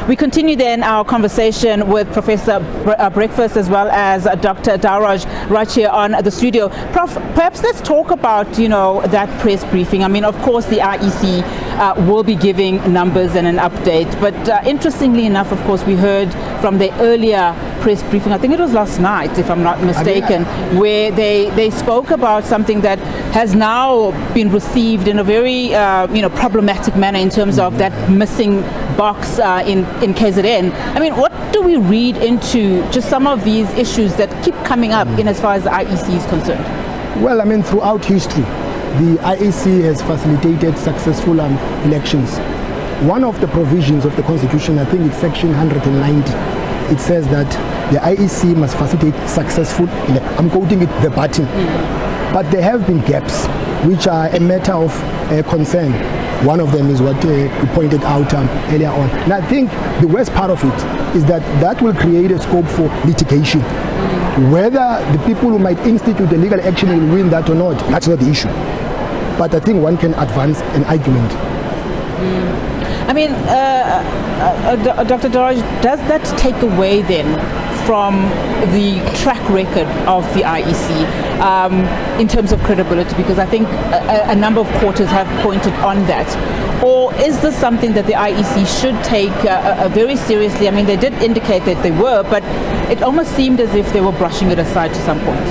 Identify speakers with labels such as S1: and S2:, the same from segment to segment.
S1: We continue then our conversation with Professor Breakfast as well as Dr. Daraj right here on the studio. Prof, perhaps let's talk about, that press briefing. I mean, of course, the IEC will be giving numbers and an update, but interestingly enough, of course, we heard from the earlier press briefing, I think it was last night, if I'm not mistaken, where they spoke about something that has now been received in a very, problematic manner in terms of that missing box in KZN. I mean, what do we read into just some of these issues that keep coming up in as far as the IEC is concerned?
S2: Well, I mean, throughout history, the IEC has facilitated successful elections. One of the provisions of the Constitution, I think it's section 190, it says that the IEC must facilitate successful I'm quoting it verbatim. But there have been gaps which are a matter of concern. One of them is what you pointed out earlier on. And I think the worst part of it is that will create a scope for litigation. Whether the people who might institute the legal action will win that or not, that's not the issue. But I think one can advance an argument.
S1: I mean, Dr. Daraj, does that take away then from the track record of the IEC in terms of credibility? Because I think a number of quarters have pointed on that. Or is this something that the IEC should take very seriously? I mean, they did indicate that they were, but it almost seemed as if they were brushing it aside to some point.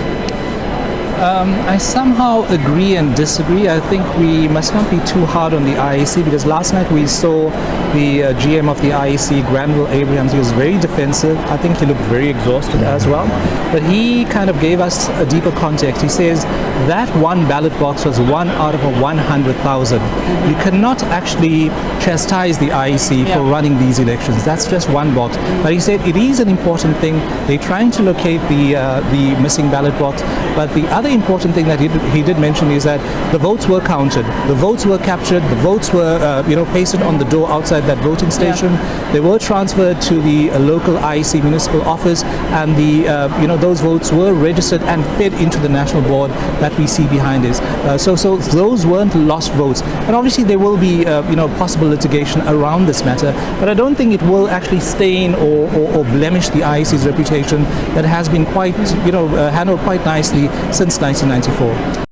S3: I somehow agree and disagree. I think we must not be too hard on the IEC, because last night we saw the GM of the IEC, Granville Abrahams. He was very defensive. I think he looked very exhausted as well. But he kind of gave us a deeper context. He says that one ballot box was 1 out of 100,000. You cannot actually chastise the IEC for running these elections. That's just one box. But he said it is an important thing. They're trying to locate the missing ballot box. But the other important thing that he did mention is that the votes were counted, the votes were captured, the votes were pasted on the door outside that voting station. They were transferred to the local IEC municipal office, and those votes were registered and fed into the national board that we see behind us. So those weren't lost votes, and obviously there will be possible litigation around this matter, but I don't think it will actually stain or blemish the IEC's reputation that has been quite handled quite nicely since 1994.